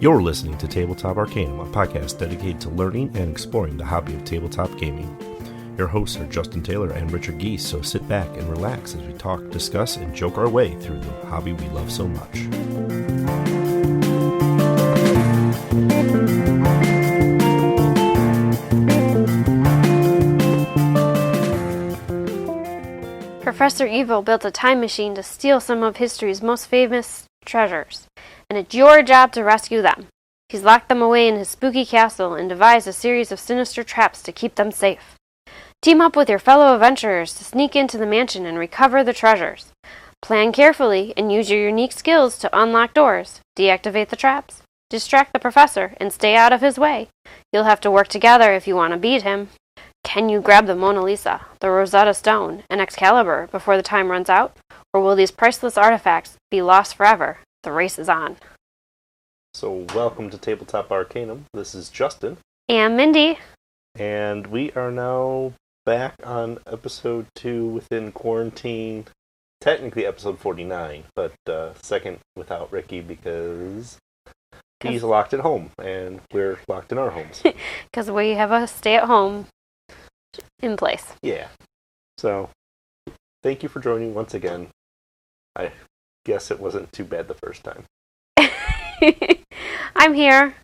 You're listening to Tabletop Arcanum, a podcast dedicated to learning and exploring the hobby of tabletop gaming. Your hosts are Justin Taylor and Richard Geese, so sit back and relax as we talk, discuss, and joke our way through the hobby we love so much. Professor Evil built a time machine to steal some of history's most famous treasures, and it's your job to rescue them. He's locked them away in his spooky castle and devised a series of sinister traps to keep them safe. Team up with your fellow adventurers to sneak into the mansion and recover the treasures. Plan carefully and use your unique skills to unlock doors, deactivate the traps, distract the professor, and stay out of his way. You'll have to work together if you want to beat him. Can you grab the Mona Lisa, the Rosetta Stone, and Excalibur before the time runs out? Or will these priceless artifacts be lost forever? The race is on. So welcome to Tabletop Arcanum. This is Justin. And Mindy. And we are now back on episode 2 within quarantine. Technically episode 49, but second without Ricky because he's locked at home and we're locked in our homes. Because we have a stay-at-home in place. Yeah. So, thank you for joining once again. I guess it wasn't too bad the first time. I'm here.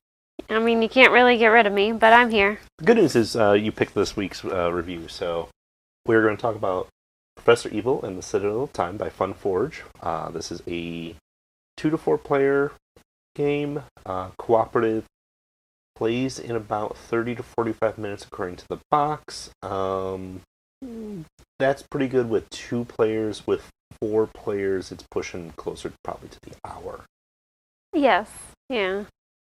I mean, you can't really get rid of me, but I'm here. The good news is you picked this week's review, so we're going to talk about Professor Evil and the Citadel of Time by Funforge. This is a 2 to 4 player game, cooperative, plays in about 30 to 45 minutes according to the box. That's pretty good with 2 players. With 4 players, it's pushing closer probably to the hour. Yes, yeah.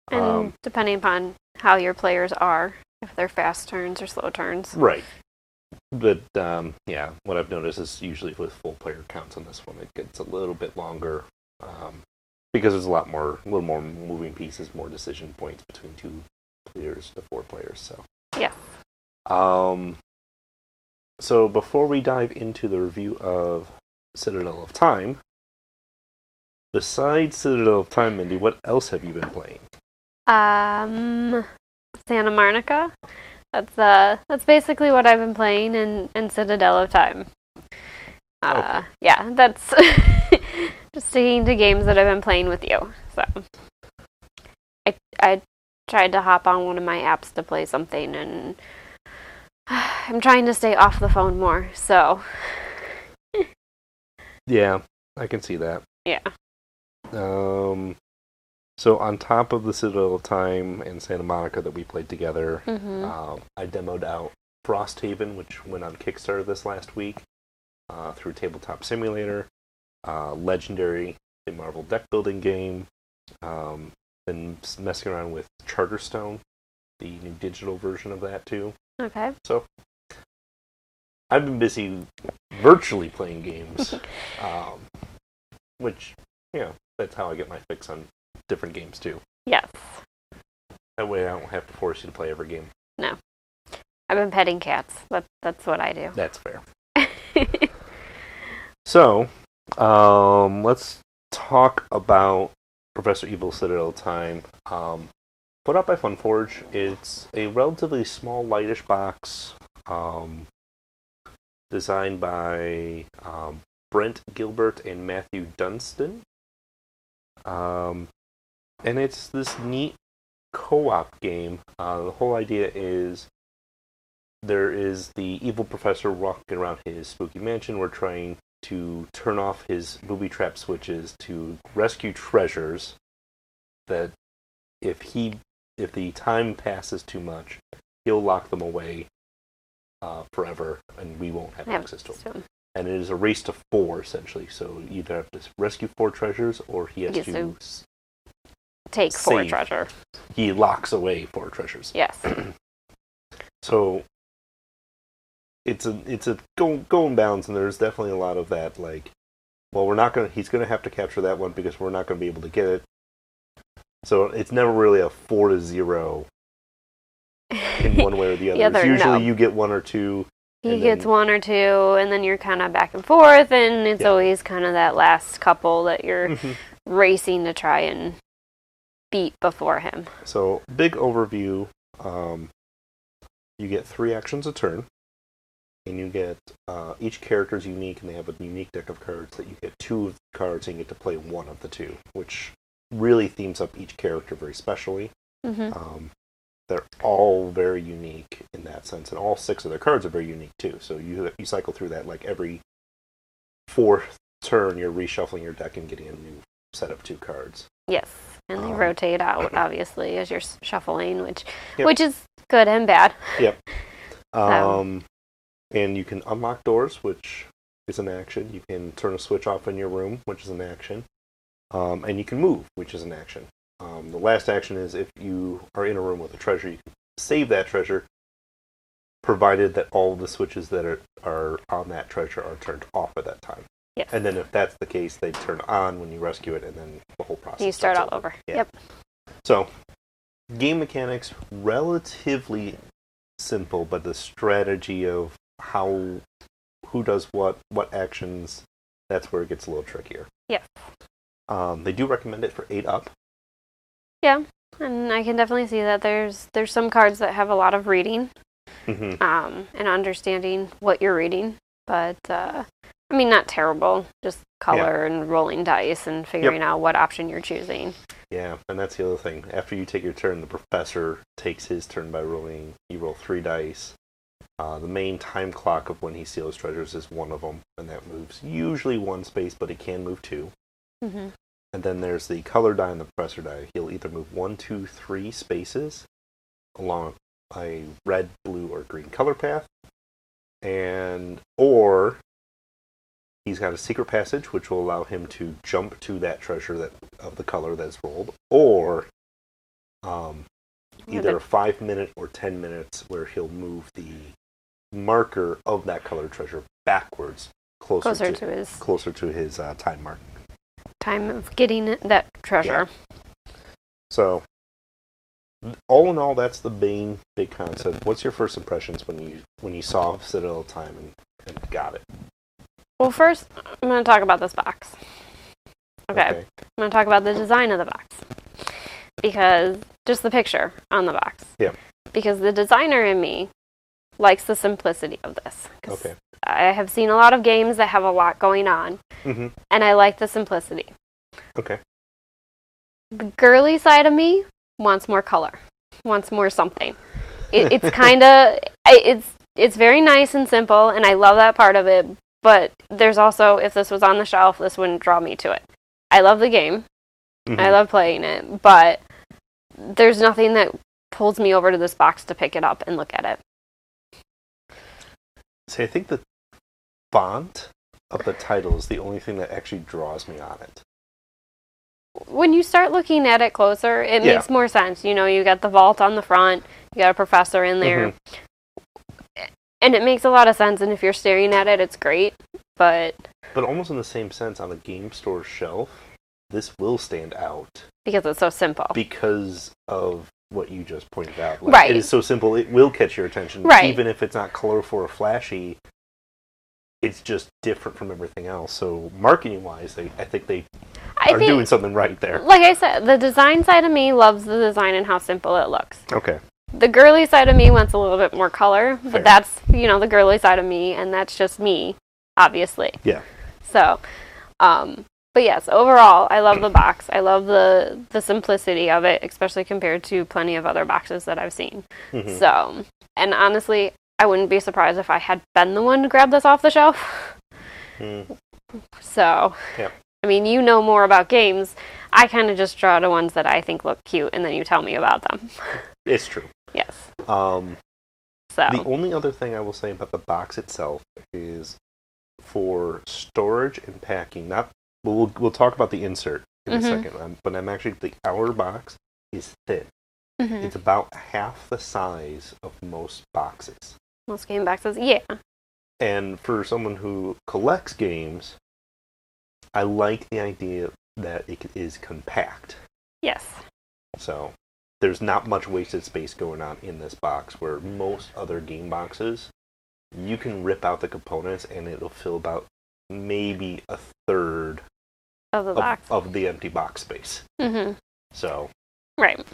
And depending upon how your players are, if they're fast turns or slow turns. Right. But, yeah, what I've noticed is usually with full player counts on this one, it gets a little bit longer because there's a little more moving pieces, more decision points between 2 players to 4 players. So yeah. So before we dive into the review of Citadel of Time, besides Citadel of Time, Mindy, what else have you been playing? Santa Monica. That's basically what I've been playing in Citadel of Time. Okay. Yeah, that's just sticking to games that I've been playing with you. So I tried to hop on one of my apps to play something, and I'm trying to stay off the phone more, so. Yeah, I can see that. Yeah. So on top of the Citadel of Time and Santa Monica that we played together, I demoed out Frosthaven, which went on Kickstarter this last week, through Tabletop Simulator, legendary Marvel deck building game. Been messing around with Charterstone, the new digital version of that too. Okay. So I've been busy virtually playing games, which, that's how I get my fix on different games too. Yes. That way I don't have to force you to play every game. No. I've been petting cats. That's what I do. That's fair. So, let's talk about Professor Evil Citadel of Time. Put out by Funforge. It's a relatively small, lightish box, designed by Brent Gilbert and Matthew Dunstan. And it's this neat co-op game. The whole idea is there is the evil professor walking around his spooky mansion. We're trying to turn off his booby trap switches to rescue treasures that if the time passes too much, he'll lock them away forever, and we won't have access to them. And it is a race to 4, essentially. So you either have to rescue 4 treasures, or he has to take 4 treasure. He locks away 4 treasures. Yes. So it's a going balance, and there's definitely a lot of that. Like, well, he's gonna have to capture that one because we're not gonna be able to get it. So it's never really a 4-0 in one way or the other. It's usually you get 1 or 2. He gets 1 or 2, and then you're kind of back and forth, and it's always kind of that last couple that you're racing to try and beat before him. So, big overview. You get 3 actions a turn, and you get each character is unique, and they have a unique deck of cards that you get 2 of the cards, and you get to play 1 of the 2, which really themes up each character very specially. Mm-hmm. They're all very unique in that sense, and all 6 of their cards are very unique too. So you cycle through that like every 4th turn, you're reshuffling your deck and getting a new set of 2 cards. Yes, and they rotate out obviously as you're shuffling, which is good and bad. Yep. And you can unlock doors, which is an action. You can turn a switch off in your room, which is an action. And you can move, which is an action. The last action is if you are in a room with a treasure, you can save that treasure, provided that all the switches that are on that treasure are turned off at that time. Yes. And then if that's the case, they turn on when you rescue it, and then the whole process You start all starts over. Yeah. Yep. So, game mechanics, relatively simple, but the strategy of who does what actions, that's where it gets a little trickier. Yes. They do recommend it for 8 up. Yeah, and I can definitely see that there's some cards that have a lot of reading, Mm-hmm. and understanding what you're reading, but I mean, not terrible, just color and rolling dice and figuring out what option you're choosing. Yeah, and that's the other thing. After you take your turn, the professor takes his turn by rolling. You roll 3 dice. The main time clock of when he steals treasures is 1 of them, and that moves usually 1 space, but it can move 2. Mm-hmm. And then there's the color die and the professor die. He'll either move 1, 2, 3 spaces along a red, blue, or green color path, or he's got a secret passage which will allow him to jump to that treasure of the color that's rolled, or either a 5-minute or 10 minutes where he'll move the marker of that colored treasure backwards closer to his time mark. Time of getting that treasure. Yeah. So, all in all, that's the main big concept. What's your first impressions when you saw Citadel of Time and got it? Well, first, I'm going to talk about this box. Okay. I'm going to talk about the design of the box. Because, just the picture on the box. Yeah. Because the designer in me likes the simplicity of this. Okay. I have seen a lot of games that have a lot going on, mm-hmm. and I like the simplicity. Okay. The girly side of me wants more color, wants more something. It's kind of, it's very nice and simple, and I love that part of it, but there's also, if this was on the shelf, this wouldn't draw me to it. I love the game. Mm-hmm. I love playing it, but there's nothing that pulls me over to this box to pick it up and look at it. See, I think the font of the title is the only thing that actually draws me on it. When you start looking at it closer, it makes more sense. You know, you got the vault on the front, you got a professor in there, and it makes a lot of sense, and if you're staring at it, it's great, but almost in the same sense, on a game store shelf, this will stand out. Because it's so simple. Because of what you just pointed out. Right. It is so simple, it will catch your attention. Right. Even if it's not colorful or flashy, it's just different from everything else. So marketing-wise, I think they are doing something right there. Like I said, the design side of me loves the design and how simple it looks. Okay. The girly side of me wants a little bit more color, Fair. but that's, the girly side of me, and that's just me, obviously. Yeah. So, but yes, overall, I love the box. I love the simplicity of it, especially compared to plenty of other boxes that I've seen. Mm-hmm. So, and honestly, I wouldn't be surprised if I had been the one to grab this off the shelf. Mm. So, yep. I mean, you know more about games. I kind of just draw the ones that I think look cute, and then you tell me about them. It's true. Yes. So the So, only other thing I will say about the box itself is for storage and packing. We'll talk about the insert in a second, but I'm actually the outer box is thin. mhm. It's about half the size of most boxes. Most game boxes, yeah. And for someone who collects games, I like the idea that it is compact. Yes. So there's not much wasted space going on in this box, where most other game boxes, you can rip out the components and it'll fill about maybe a third Of the box. of the empty box space. Mm-hmm. So Right.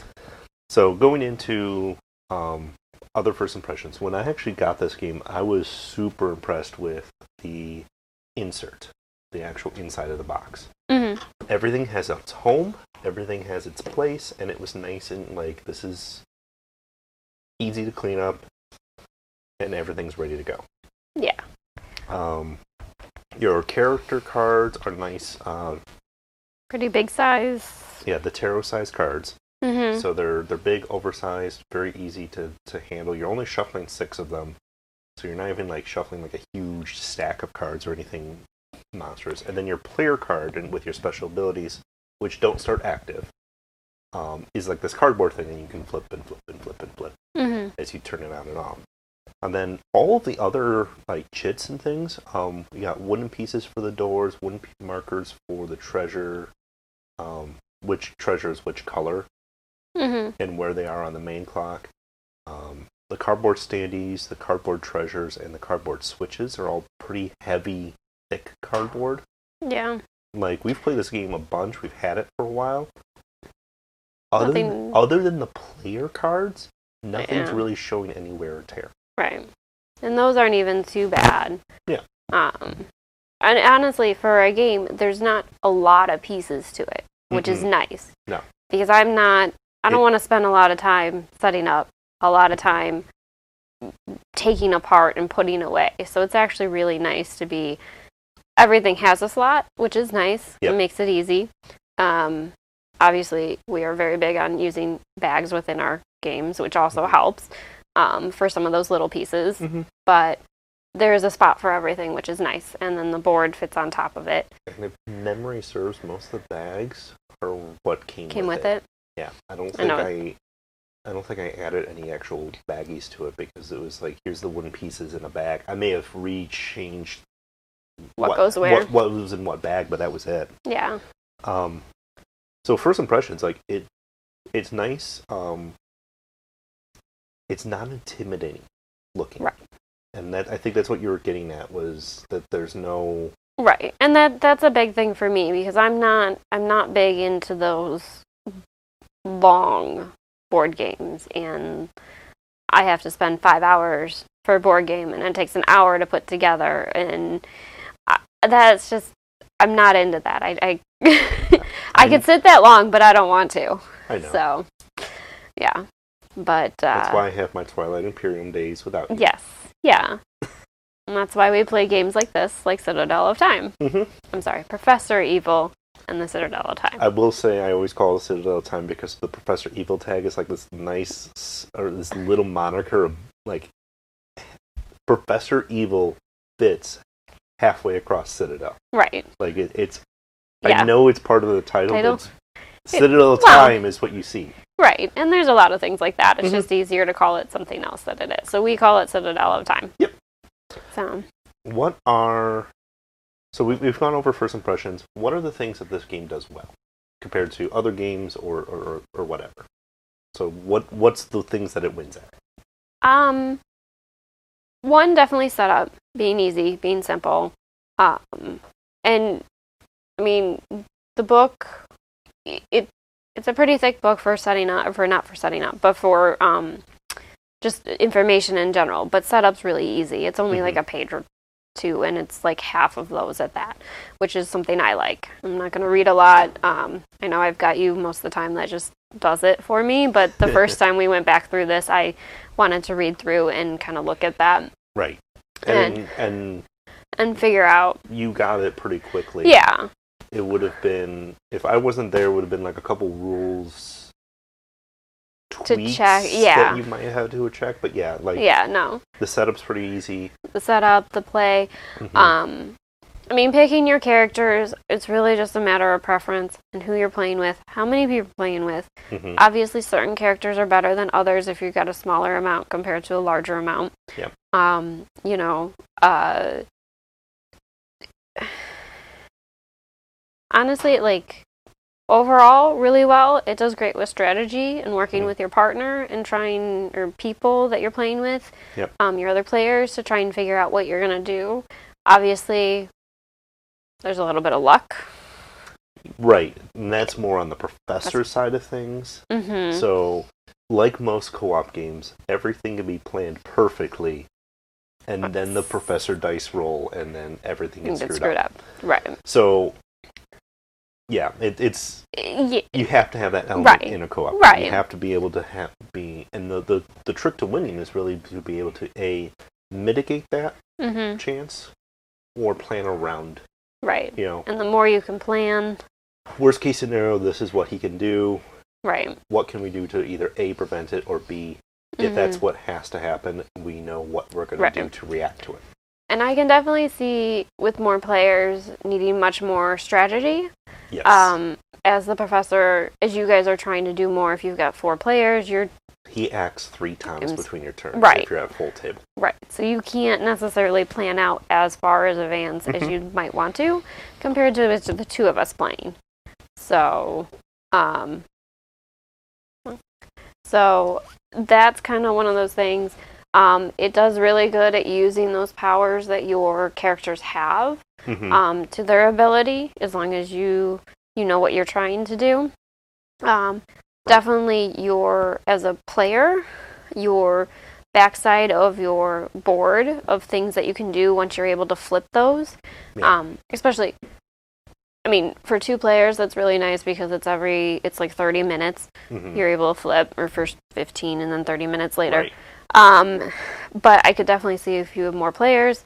So going into other first impressions, when I actually got this game, I was super impressed with the insert, the actual inside of the box. Mm-hmm. Everything has its home, everything has its place, and it was nice and like, this is easy to clean up, and everything's ready to go. Yeah. Your character cards are nice. Pretty big size. Yeah, the tarot size cards. Mm-hmm. So they're big, oversized, very easy to handle. You're only shuffling 6 of them, so you're not even like shuffling like a huge stack of cards or anything monstrous. And then your player card, and with your special abilities, which don't start active, is like this cardboard thing that you can flip and flip and flip and flip as you turn it on and off. And then all of the other like chits and things, you got wooden pieces for the doors, wooden markers for the treasure, which treasure is which color, and where they are on the main clock. The cardboard standees, the cardboard treasures, and the cardboard switches are all pretty heavy, thick cardboard. Yeah. Like, we've played this game a bunch. We've had it for a while. Other than the player cards, nothing's really showing any wear or tear. Right. And those aren't even too bad. Yeah. And honestly, for a game, there's not a lot of pieces to it, which is nice. No. Because I don't want to spend a lot of time setting up, a lot of time taking apart and putting away. So it's actually really nice to be, everything has a slot, which is nice. Yep. It makes it easy. Obviously, we are very big on using bags within our games, which also helps for some of those little pieces. But there is a spot for everything, which is nice. And then the board fits on top of it. And if memory serves, most of the bags are what came with it. Yeah, I don't think I added any actual baggies to it, because it was like, here's the wooden pieces in a bag. I may have rechanged what goes where, what was in what bag, but that was it. Yeah. So first impressions, like it's nice. It's not intimidating looking, right? And that, I think that's what you were getting at, was that there's no right, and that's a big thing for me, because I'm not big into those long board games, and I have to spend 5 hours for a board game, and it takes an hour to put together, and that's just, I'm not into that. I I could sit that long, but I don't want to. I know. So, yeah. But that's why I have my Twilight Imperium days without you. Yes. Yeah. And that's why we play games like this, like Citadel of Time. I'm sorry, Professor Evil and the Citadel of Time. I will say, I always call it Citadel of Time because the Professor Evil tag is like this nice, or this little moniker of, like, Professor Evil fits halfway across Citadel. Right. Like, it's I know it's part of the title. But Citadel of Time is what you see. Right, and there's a lot of things like that. It's just easier to call it something else than it is. So we call it Citadel of Time. Yep. So, so we've gone over first impressions. What are the things that this game does well compared to other games or whatever? So what's the things that it wins at? One, definitely setup, being easy, being simple. And I mean, the book, it's a pretty thick book for setting up, but for just information in general. But setup's really easy. It's only like a page or two, and it's like half of those at that, which is something I like. I'm not going to read a lot. I know I've got you most of the time that just does it for me, but the first time we went back through this, I wanted to read through and kind of look at that. Right. And figure out. You got it pretty quickly. Yeah. It would have been, if I wasn't there, it would have been like a couple rules tweaks to check, that you might have to check, but yeah, like the setup's pretty easy. The setup, the play. I mean, picking your characters, it's really just a matter of preference and who you're playing with, how many people you're playing with. Obviously, certain characters are better than others if you've got a smaller amount compared to a larger amount. Yep. You know, honestly, like, overall, really well. It does great with strategy and working with your partner and trying, or people that you're playing with, your other players, to try and figure out what you're going to do. Obviously, there's a little bit of luck. Right, and that's more on the professor side of things. Mm-hmm. So, like most co-op games, everything can be planned perfectly, and then the professor dice roll, and then everything gets screwed up. Right. So, yeah, it's you have to have that element in a co-op. Right. You have to be able to and the trick to winning is really to be able to mitigate that chance or plan around. Right. You know, and the more you can plan. Worst case scenario, this is what he can do. Right. What can we do to either A, prevent it, or B, if that's what has to happen, we know what we're going to do to react to it. And I can definitely see, with more players, needing much more strategy. Yes. As the professor, as you guys are trying to do more, if you've got 4 players, he acts 3 times between your turns if you're at full table. Right. So you can't necessarily plan out as far as advanced as you might want to, compared to the 2 of us playing. So, so that's kind of one of those things. It does really good at using those powers that your characters have to their ability, as long as you know what you're trying to do. Definitely, as a player, your backside of your board of things that you can do once you're able to flip those, especially. I mean, for 2 players, that's really nice because it's like 30 minutes. You're able to flip, or first 15 and then 30 minutes later. Right. But I could definitely see if you have more players.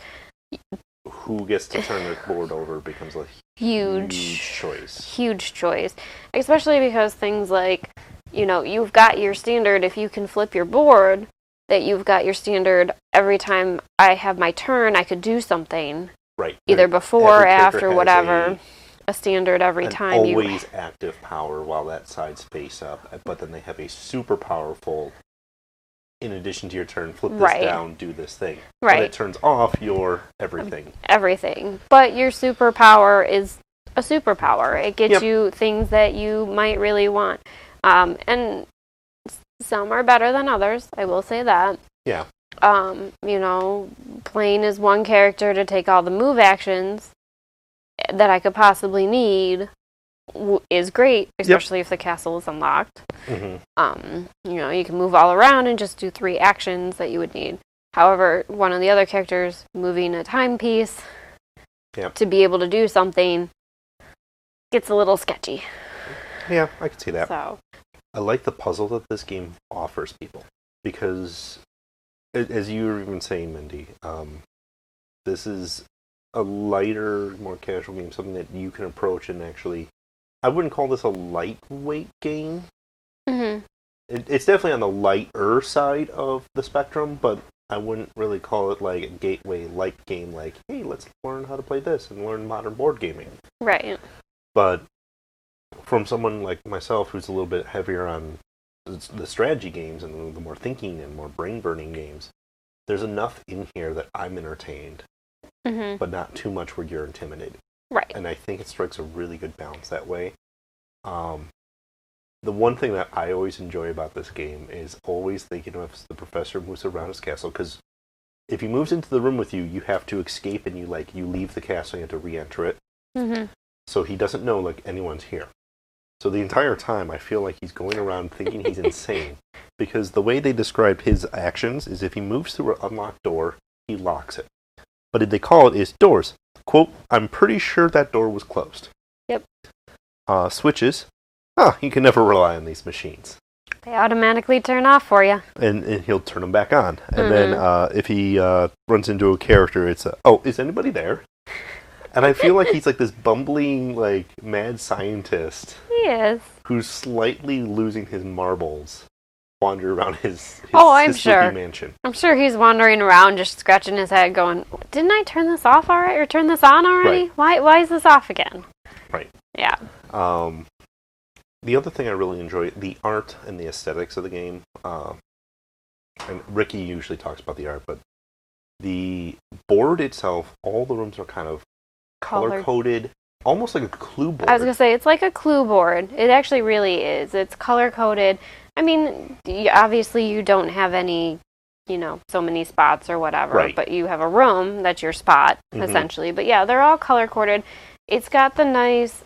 Who gets to turn the board over becomes a huge choice. Huge choice. Especially because things like, you've got your standard, if you can flip your board, that you've got your standard every time I have my turn, I could do something. Right. Either before or after, whatever. A standard every time always active power while that side's face up, but then they have a super powerful, in addition to your turn, flip this down, do this thing. Right. When it turns off your everything. But your superpower is a superpower. It gets you things that you might really want. And some are better than others, I will say that. Yeah. Playing as one character to take all the move actions that I could possibly need is great, especially if the castle is unlocked. You can move all around and just do 3 actions that you would need. However, one of the other characters moving a timepiece to be able to do something gets a little sketchy. Yeah, I can see that. So, I like the puzzle that this game offers people because, as you were even saying, Mindy, this is a lighter, more casual game, something that you can approach and actually... I wouldn't call this a lightweight game. It's definitely on the lighter side of the spectrum, but I wouldn't really call it like a gateway light game, like, hey, let's learn how to play this and learn modern board gaming. Right. But from someone like myself who's a little bit heavier on the strategy games and the more thinking and more brain-burning games, there's enough in here that I'm entertained. But not too much where you're intimidated. Right. And I think it strikes a really good balance that way. The one thing that I always enjoy about this game is always thinking of the professor moves around his castle, because if he moves into the room with you, you have to escape and you leave the castle and you have to re-enter it. So he doesn't know anyone's here. So the entire time I feel like he's going around thinking he's insane, because the way they describe his actions is if he moves through an unlocked door, he locks it. But they call it is doors. Quote, I'm pretty sure that door was closed. Yep. Switches. You can never rely on these machines. They automatically turn off for you. And he'll turn them back on. And then if he runs into a character, it's, is anybody there? And I feel like he's this bumbling, mad scientist. He is. Who's slightly losing his marbles. Wander around his sure. mansion. I'm sure he's wandering around just scratching his head going, didn't I turn this off already or turn this on already? Right. Why is this off again? Right. Yeah. The other thing I really enjoy, the art and the aesthetics of the game. And Ricky usually talks about the art, but the board itself, all the rooms are kind of color-coded. Almost like a clue board. I was going to say, it's like a clue board. It actually really is. It's color-coded. I mean, obviously you don't have any, so many spots or whatever, but you have a room that's your spot, essentially. But yeah, they're all color-coded. It's got the nice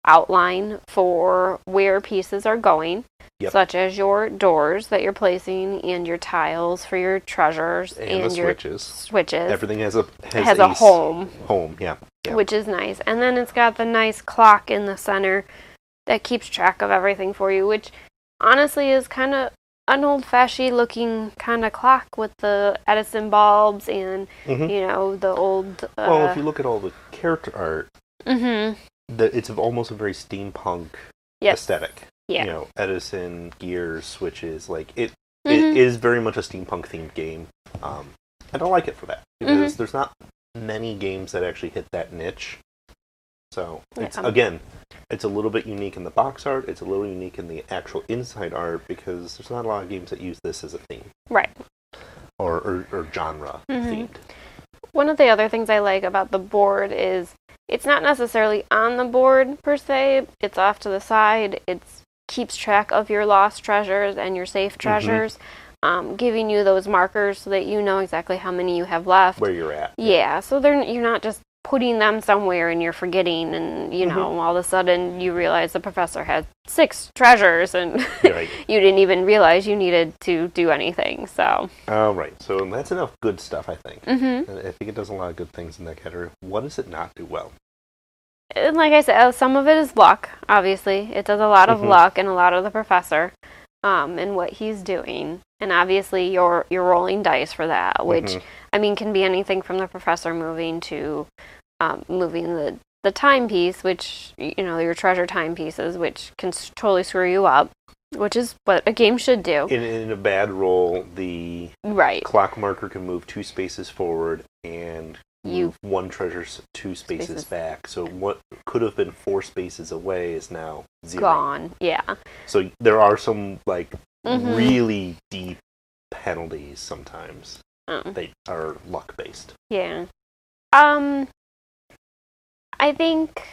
outline for where pieces are going, such as your doors that you're placing and your tiles for your treasures and the your switches. Everything has a home. Home, yeah. Which is nice. And then it's got the nice clock in the center that keeps track of everything for you, which honestly is kind of an old-fashioned looking kind of clock with the Edison bulbs and, the old... well, if you look at all the character art, it's almost a very steampunk aesthetic. Yeah. Edison, gears, switches, it is very much a steampunk themed game. And I like it for that, because there's not many games that actually hit that niche. So, it's a little bit unique in the box art, it's a little unique in the actual inside art, because there's not a lot of games that use this as a theme. Right. Or genre themed. One of the other things I like about the board is it's not necessarily on the board per se, it's off to the side, it keeps track of your lost treasures and your safe treasures, giving you those markers so that you know exactly how many you have left. Where you're at. Yeah, so you're not just putting them somewhere and you're forgetting and, all of a sudden you realize the professor had 6 treasures and you didn't even realize you needed to do anything, so. Right, so that's enough good stuff, I think. I think it does a lot of good things in that category. What does it not do well? And like I said, some of it is luck, obviously. It does a lot of luck and a lot of the professor and what he's doing. And obviously you're rolling dice for that, which, can be anything from the professor moving to moving the timepiece, which, your treasure timepieces, which can totally screw you up, which is what a game should do. In a bad roll, the clock marker can move 2 spaces forward and move 1 treasure 2 spaces back. So what could have been 4 spaces away is now 0. Gone, yeah. So there are some, really deep penalties sometimes. They are luck-based. Yeah. I think,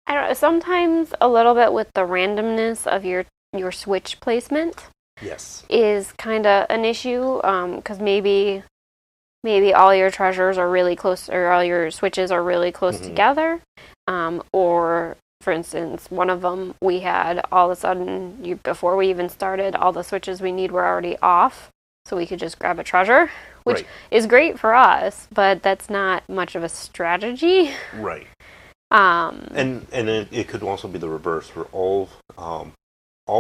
I don't know, sometimes a little bit with the randomness of your switch placement. Yes. Is kind of an issue, because maybe all your treasures are really close, or all your switches are really close together, or, for instance, one of them we had all of a sudden, before we even started, all the switches we need were already off, so we could just grab a treasure, which is great for us, but that's not much of a strategy. Right. And it could also be the reverse, where all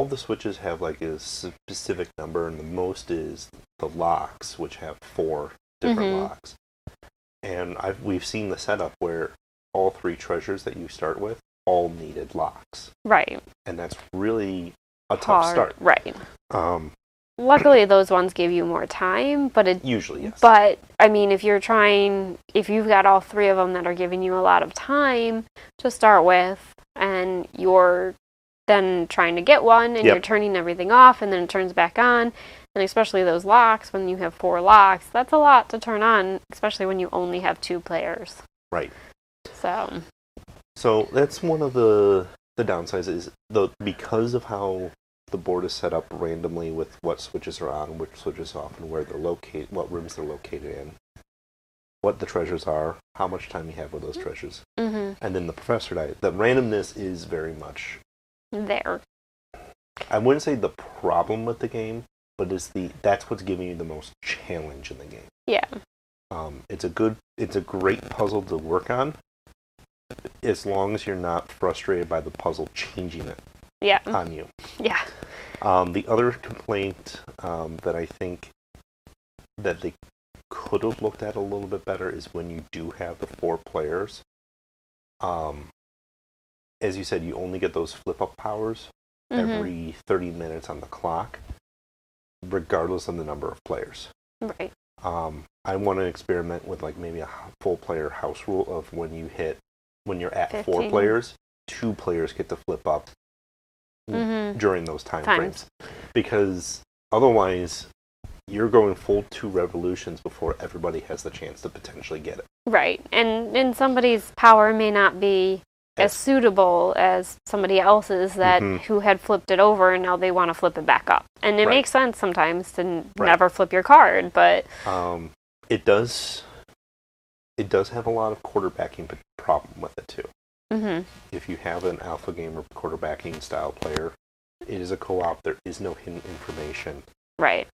the switches have a specific number, and the most is the locks, which have 4 different locks. And we've seen the setup where all 3 treasures that you start with all needed locks. Right. And that's really a tough start. Right. Luckily, those ones give you more time, but usually, yes. But if you've got all 3 of them that are giving you a lot of time to start with, and you're then trying to get one, and you're turning everything off, and then it turns back on, and especially those locks, when you have 4 locks, that's a lot to turn on, especially when you only have 2 players. Right. So that's one of the downsides is because of how the board is set up randomly with what switches are on, which switches off, and where they're located, what rooms they're located in, what the treasures are, how much time you have with those treasures, and then the professor die. The randomness is very much there. I wouldn't say the problem with the game, but that's what's giving you the most challenge in the game. Yeah. It's a great puzzle to work on, as long as you're not frustrated by the puzzle changing it. On you. Yeah. The other complaint that I think that they could have looked at a little bit better is when you do have the 4 players. As you said, you only get those flip-up powers every 30 minutes on the clock, regardless of the number of players. Right. I want to experiment with maybe a full player house rule of when you're at 15. 4 players, 2 players get to flip up during those time frames, because otherwise you're going full 2 revolutions before everybody has the chance to potentially get it. Right, and somebody's power may not be as suitable as somebody else's who had flipped it over and now they want to flip it back up. And it makes sense sometimes to never flip your card, but it does it does have a lot of quarterbacking problem with it too. Mm-hmm. If you have an alpha game or quarterbacking style player, it is a co-op. There is no hidden information. Right.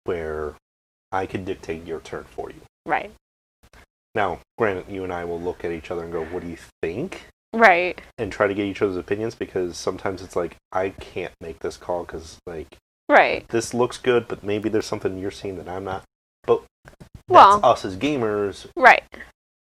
Where I can dictate your turn for you. Right. Now, granted, you and I will look at each other and go, what do you think? Right. And try to get each other's opinions, because sometimes it's like, I can't make this call because, like, right. this looks good, but maybe there's something you're seeing that I'm not. But that's us as gamers. Right.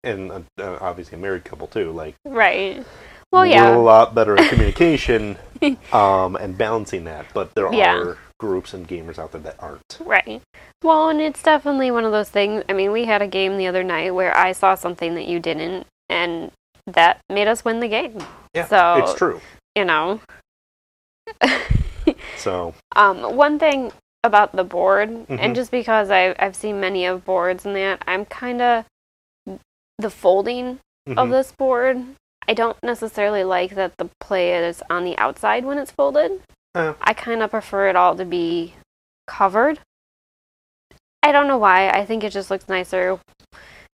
And obviously a married couple, too. Like, right. Well, yeah. We're a lot better at communication and balancing that, but there are groups and gamers out there that aren't. Right. Well, and it's definitely one of those things. I mean, we had a game the other night where I saw something that you didn't, and that made us win the game. Yeah, so, it's true. You know. So. One thing about the board, mm-hmm. and just because I've seen many of boards and that, I'm kind of the folding mm-hmm. of this board. I don't necessarily like that the play is on the outside when it's folded. I kind of prefer it all to be covered. I don't know why. I think it just looks nicer.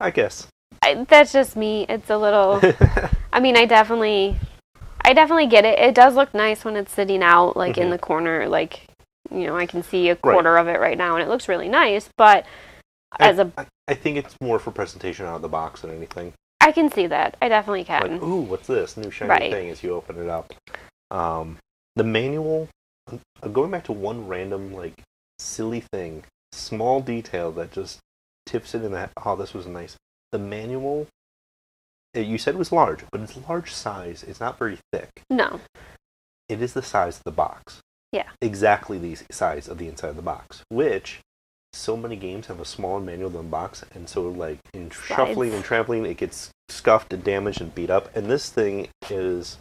I guess. That's just me. It's a little... I mean, I definitely get it. It does look nice when it's sitting out, like, mm-hmm. in the corner. Like, you know, I can see a quarter of it right now, and it looks really nice. But I think it's more for presentation out of the box than anything. I can see that. I definitely can. Like, ooh, what's this? New shiny thing as you open it up. The manual, going back to one random, like, silly thing, small detail that just tips it in that, oh, this was nice. The manual, you said it was large, but it's large size. It's not very thick. No. It is the size of the box. Yeah. Exactly the size of the inside of the box, which so many games have a smaller manual than the box, and so, like, in shuffling and traveling, it gets scuffed and damaged and beat up, and this thing is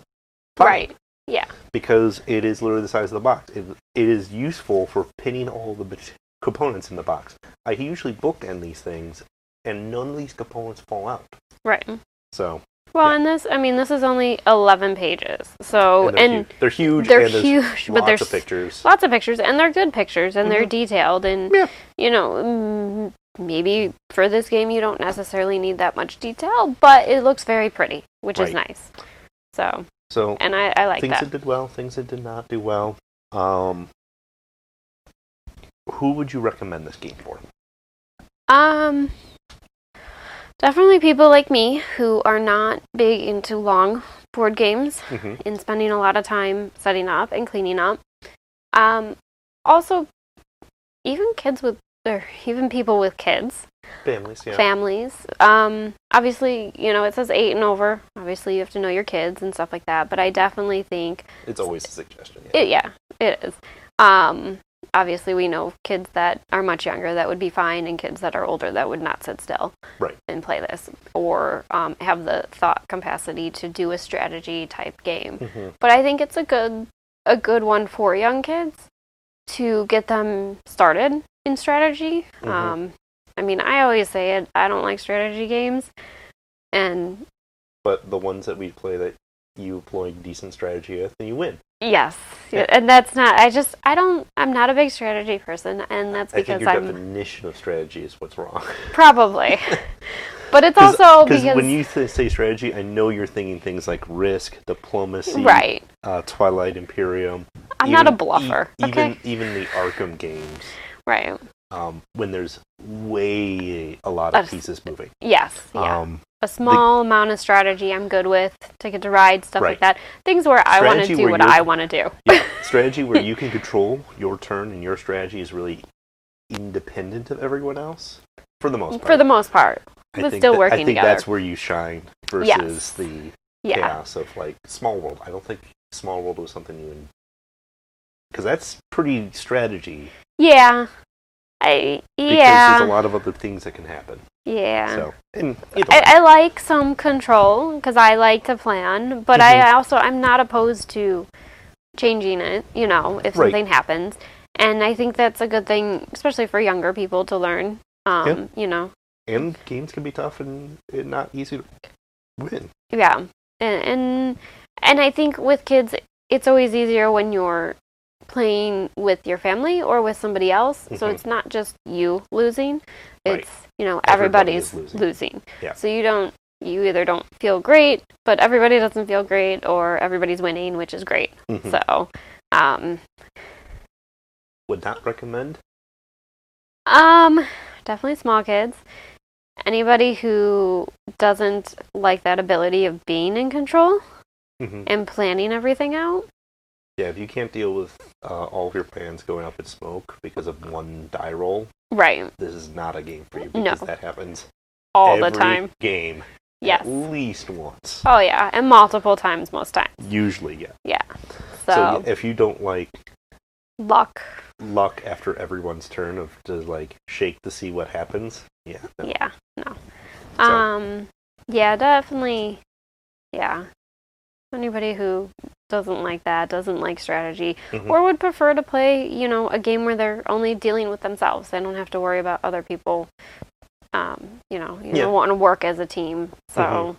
fine. Right. Yeah. Because it is literally the size of the box. It is useful for pinning all the components in the box. I usually bookend these things, and none of these components fall out. Right. So. Well, and this is only 11 pages. So they're huge. They're huge, but there's lots of pictures. Lots of pictures, and they're good pictures, and mm-hmm. they're detailed, and you know, maybe for this game you don't necessarily need that much detail, but it looks very pretty, which is nice. So and I like things that. Things that did well, things that did not do well. Who would you recommend this game for? Definitely people like me who are not big into long board games mm-hmm. and spending a lot of time setting up and cleaning up. Also, even people with kids. Families, yeah. Families. Obviously, you know, it says 8 and over. Obviously, you have to know your kids and stuff like that. But I definitely think... It's always a suggestion. It is. Obviously, we know kids that are much younger that would be fine, and kids that are older that would not sit still and play this, or have the thought capacity to do a strategy type game. Mm-hmm. But I think it's a good one for young kids to get them started in strategy. Mm-hmm. I mean, I always say it. I don't like strategy games, but the ones that we play that you employ decent strategy with, and you win. Yes, and that's not. I'm not a big strategy person, and that's because I think your definition of strategy is what's wrong. Probably, but it's also because when you say strategy, I know you're thinking things like Risk, Diplomacy, Twilight Imperium. I'm not a bluffer. Even the Arkham games, right? When there's a lot of pieces moving. Yes. Yeah. A small amount of strategy I'm good with. Ticket to Ride, stuff like that. Things where I want to do what I want to do. Yeah, strategy where you can control your turn and your strategy is really independent of everyone else. For the most part. For the most part. But still working together. I think that's where you shine versus the chaos of, like, Small World. I don't think Small World was something you would... Because that's pretty strategy. Yeah. Because there's a lot of other things that can happen. Yeah. So, I like some control because I like to plan, but mm-hmm. I'm not opposed to changing it, you know, if something happens. And I think that's a good thing, especially for younger people to learn, you know. And games can be tough and not easy to win. Yeah. And I think with kids, it's always easier when you're playing with your family or with somebody else. So it's not just you losing. It's, everybody's losing. Yeah. So you either don't feel great, but everybody doesn't feel great, or everybody's winning, which is great. So, would not recommend? Definitely small kids. Anybody who doesn't like that ability of being in control and planning everything out. Yeah, if you can't deal with all of your plans going up in smoke because of one die roll, right? This is not a game for you, because that happens all the time. Game, yes, at least once. Oh yeah, and multiple times most times. Usually, yeah. Yeah. So if you don't like luck after everyone's turn to like shake to see what happens, no. Yeah, definitely. Yeah. Anybody who doesn't like that, doesn't like strategy, or would prefer to play, a game where they're only dealing with themselves. They don't have to worry about other people. You don't want to work as a team. So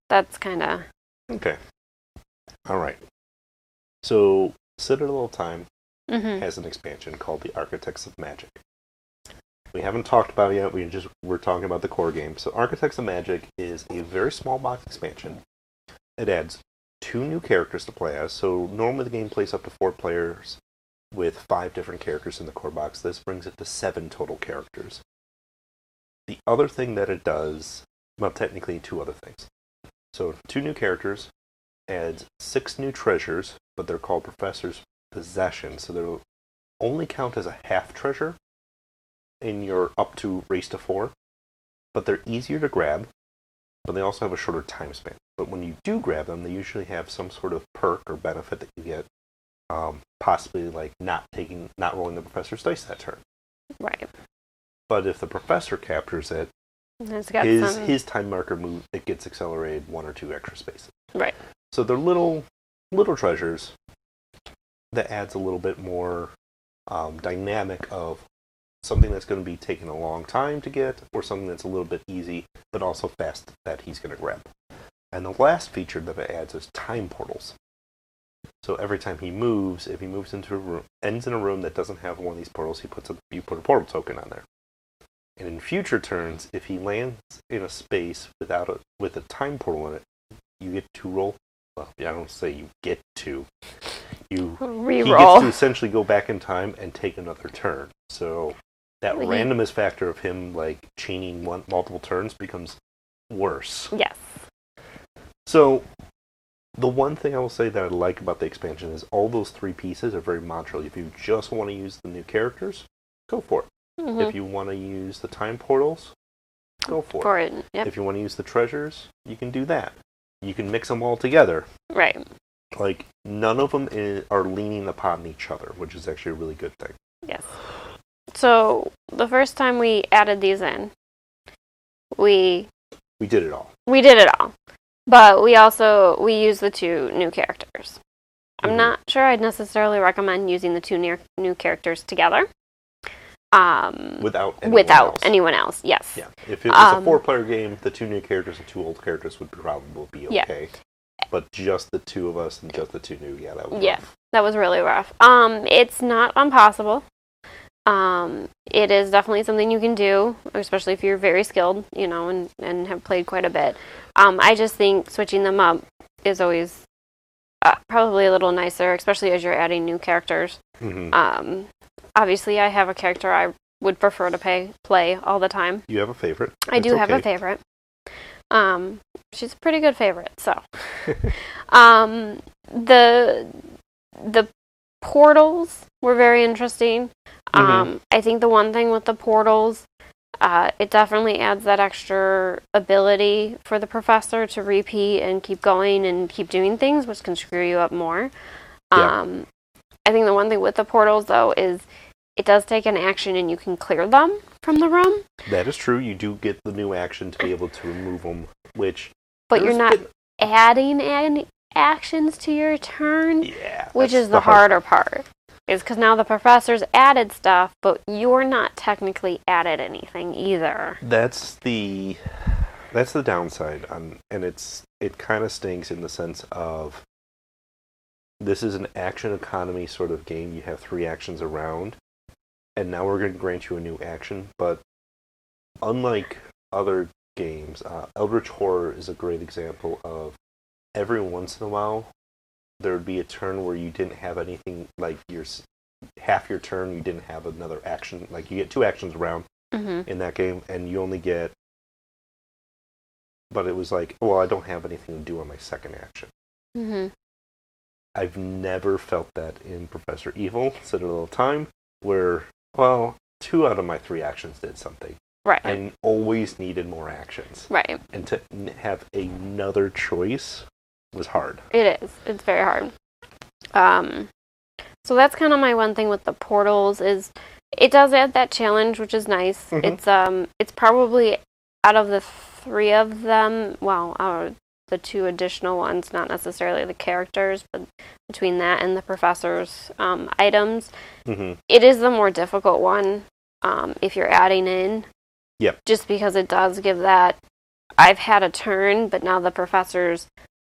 that's kind of... Okay. All right. So Citadel of Time has an expansion called the Architects of Magic. We haven't talked about it yet. We're talking about the core game. So Architects of Magic is a very small box expansion. It adds 2 new characters to play as. So normally the game plays up to 4 players with 5 different characters in the core box. This brings it to 7 total characters. The other thing that it does, well, technically 2 other things. So 2 new characters adds 6 new treasures, but they're called Professor's Possessions. So they'll only count as a half treasure in your up to race to 4, but they're easier to grab, but they also have a shorter time span. But when you do grab them, they usually have some sort of perk or benefit that you get, possibly like not rolling the professor's dice that turn. Right. But if the professor captures it, his time marker move, it gets accelerated 1 or 2 extra spaces. Right. So they're little treasures that adds a little bit more dynamic of something that's going to be taking a long time to get, or something that's a little bit easy, but also fast that he's going to grab. And the last feature that it adds is time portals. So every time he moves, if he moves into a room, ends in a room that doesn't have one of these portals, you put a portal token on there. And in future turns, if he lands in a space with a time portal in it, you get to roll. Well, I don't say you get to. Reroll. He gets to essentially go back in time and take another turn. So that randomness factor of him like chaining multiple turns becomes worse. Yes. So the one thing I will say that I like about the expansion is all those 3 pieces are very modular. If you just want to use the new characters, go for it. If you want to use the time portals, go for it. Yep. If you want to use the treasures, you can do that. You can mix them all together. Right. Like, none of them are leaning upon each other, which is actually a really good thing. Yes. So, the first time we added these in, we did it all. We did it all. But we used the 2 new characters. I'm not sure I'd necessarily recommend using the 2 new characters together. Without anyone else, yes. Yeah. If it was a 4-player game, the 2 new characters and 2 old characters would probably be okay. Yeah. But just the 2 of us and just the 2 new, that was rough. That was really rough. It's not impossible. It is definitely something you can do, especially if you're very skilled, and have played quite a bit. I just think switching them up is always probably a little nicer, especially as you're adding new characters. Obviously, I have a character I would prefer to play all the time. You have a favorite? I do have a favorite. She's a pretty good favorite, so. The portals were very interesting. I think the one thing with the portals, it definitely adds that extra ability for the professor to repeat and keep going and keep doing things, which can screw you up more. I think the one thing with the portals, though, is it does take an action and you can clear them from the room. That is true. You do get the new action to be able to remove them, But you're not adding any actions to your turn, which is the harder part. Is because now the professor's added stuff, but you're not technically added anything either. That's the downside, and it kind of stinks in the sense of this is an action economy sort of game. You have 3 actions around, and now we're going to grant you a new action. But unlike other games, Eldritch Horror is a great example of every once in a while there would be a turn where you didn't have anything, like half your turn you didn't have another action. Like you get 2 actions around in that game, and you only get. But it was like, well, I don't have anything to do on my second action. I've never felt that in Professor Evil, Citadel of Time, where, well, 2 out of my 3 actions did something. Right. I always needed more actions. Right. And to have another choice was hard. It is. It's very hard. So that's kind of my one thing with the portals is it does add that challenge, which is nice. It's probably out of the 3 of them, well, the 2 additional ones, not necessarily the characters, but between that and the professor's items, it is the more difficult one if you're adding in. Yep. Just because it does give that, I've had a turn, but now the professor's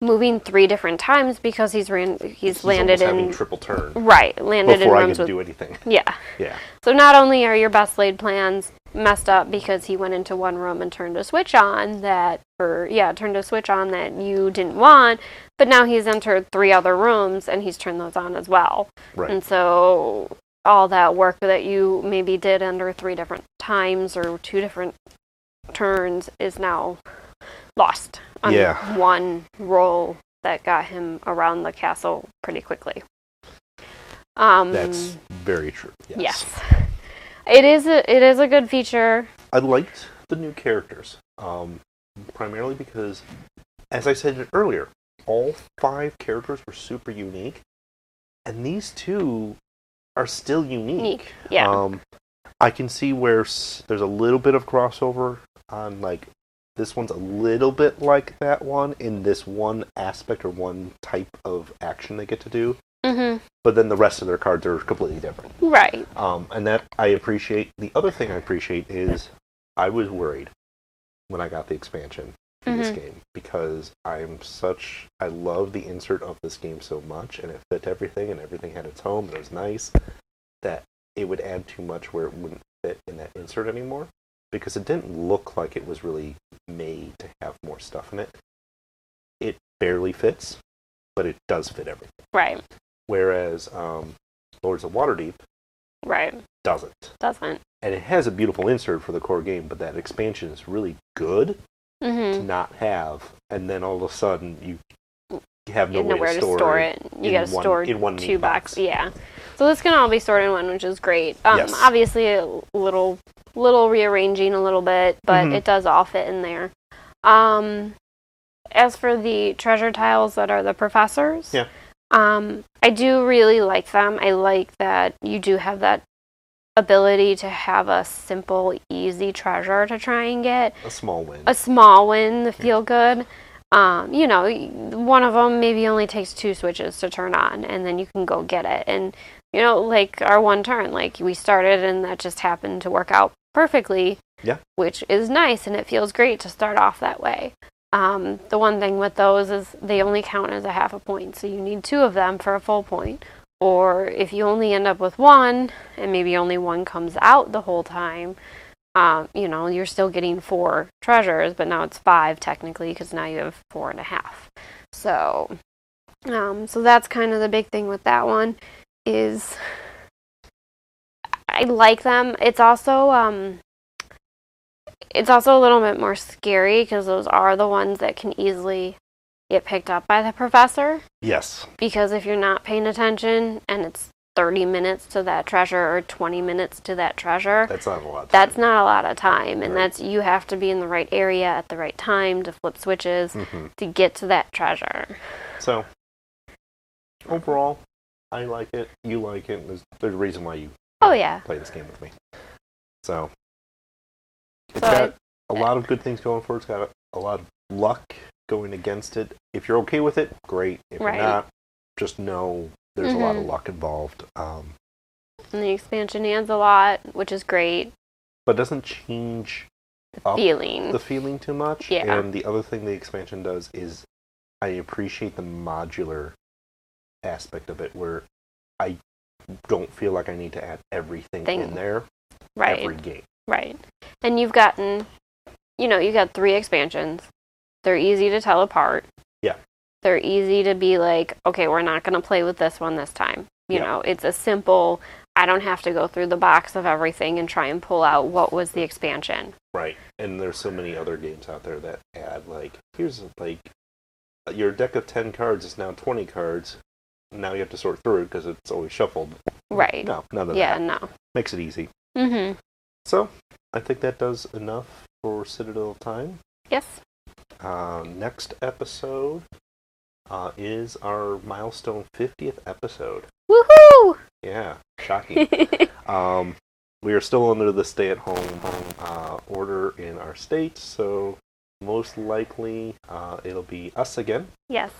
moving 3 different times because he's landed in having triple turn. Right, landed before in I rooms can with do anything. Yeah. Yeah. So not only are your best laid plans messed up because he went into one room and turned a switch on that you didn't want, but now he's entered 3 other rooms and he's turned those on as well. Right. And so all that work that you maybe did under 3 different times or 2 different turns is now lost on one roll that got him around the castle pretty quickly. That's very true. Yes. It is a good feature. I liked the new characters, primarily because, as I said earlier, all 5 characters were super unique, and these 2 are still unique. Yeah. I can see where there's a little bit of crossover on, like, this one's a little bit like that one in this one aspect or one type of action they get to do. But then the rest of their cards are completely different. Right. And that I appreciate. The other thing I appreciate is I was worried when I got the expansion for this game because I love the insert of this game so much, and it fit everything, and everything had its home, and it was nice, that it would add too much where it wouldn't fit in that insert anymore, because it didn't look like it was really made to have more stuff in it. It barely fits, but it does fit everything. Right. Whereas Lords of Waterdeep doesn't. And it has a beautiful insert for the core game, but that expansion is really good to not have, and then all of a sudden you have nowhere to store it. You got to store in one 2 boxes. Yeah. So this can all be stored in one, which is great. Yes. Obviously a little rearranging a little bit, but it does all fit in there. As for the treasure tiles that are the professors, I do really like them. I like that you do have that ability to have a simple, easy treasure to try and get. A small win To feel good. One of them maybe only takes 2 switches to turn on, and then you can go get it. And, like our one turn, like we started and that just happened to work out perfectly. Yeah. Which is nice, and it feels great to start off that way. The one thing with those is they only count as a half a point, so you need 2 of them for a full point. Or if you only end up with 1, and maybe only 1 comes out the whole time, you're still getting 4 treasures, but now it's 5 technically, because now you have 4.5. So that's kind of the big thing with that one, is I like them. It's also a little bit more scary, because those are the ones that can easily get picked up by the professor. Yes. Because if you're not paying attention, and it's 30 minutes to that treasure or 20 minutes to that treasure. That's not a lot of time. That's not a lot of time. And you have to be in the right area at the right time to flip switches to get to that treasure. So, overall, I like it. You like it. There's a reason why you play this game with me. So, it's got a lot of good things going for it. It's got a lot of luck going against it. If you're okay with it, great. If you're not, just know there's a lot of luck involved. And the expansion adds a lot, which is great. But doesn't change the feeling too much. Yeah. And the other thing the expansion does is I appreciate the modular aspect of it where I don't feel like I need to add everything in there every game. Right. And you've gotten, you got 3 expansions. They're easy to tell apart. Yeah. They're easy to be like, okay, we're not going to play with this one this time. You know, it's a simple, I don't have to go through the box of everything and try and pull out what was the expansion. Right. And there's so many other games out there that add, like, here's, like, your deck of 10 cards is now 20 cards. Now you have to sort through it because it's always shuffled. Right. No, none of that. Yeah, no. Makes it easy. Mm-hmm. So, I think that does enough for Citadel of Time. Yes. Next episode is our milestone 50th episode. Woohoo! Yeah, shocking. We are still under the stay-at-home order in our state, so most likely it'll be us again. Yes.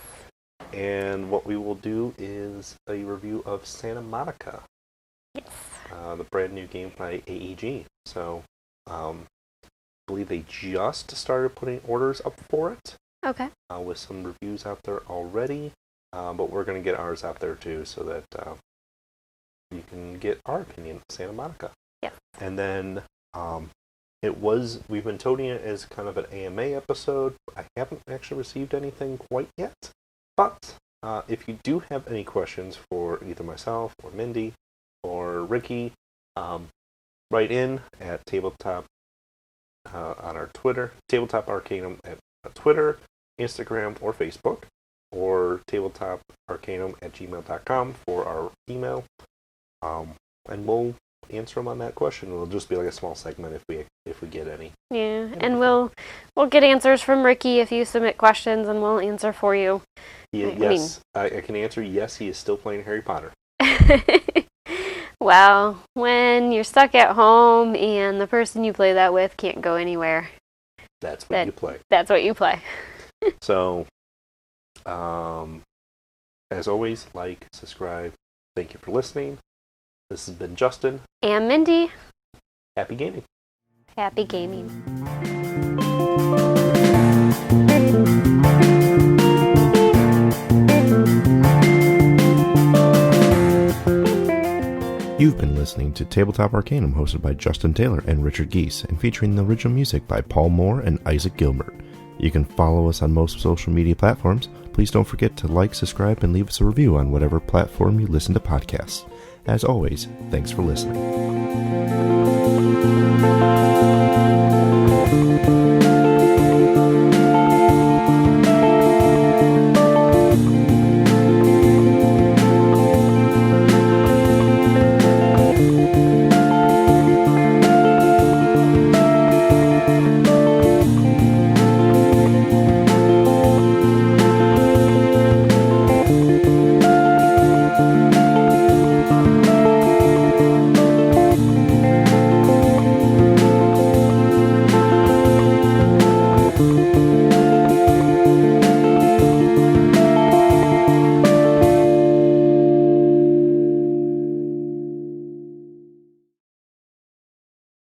And what we will do is a review of Santa Monica. Yes. The brand new game by AEG. So, I believe they just started putting orders up for it. Okay. With some reviews out there already. But we're going to get ours out there too so that you can get our opinion of Santa Monica. Yes. And then we've been toting it as kind of an AMA episode. I haven't actually received anything quite yet. But if you do have any questions for either myself or Mindy or Ricky, write in at Tabletop on our Twitter, Tabletop Arcanum at Twitter, Instagram, or Facebook, or tabletop.arcanum@gmail.com for our email. And we'll answer them on that question. It'll just be like a small segment if we get any. Yeah, and we'll get answers from Ricky if you submit questions, and we'll answer for you. Yes, I can answer. Yes, he is still playing Harry Potter. Well, when you're stuck at home and the person you play that with can't go anywhere, that's what you play. That's what you play. So, as always, like, subscribe. Thank you for listening. This has been Justin. And Mindy. Happy gaming. Happy gaming. You've been listening to Tabletop Arcanum, hosted by Justin Taylor and Richard Geese, and featuring the original music by Paul Moore and Isaac Gilbert. You can follow us on most social media platforms. Please don't forget to like, subscribe, and leave us a review on whatever platform you listen to podcasts. As always, thanks for listening.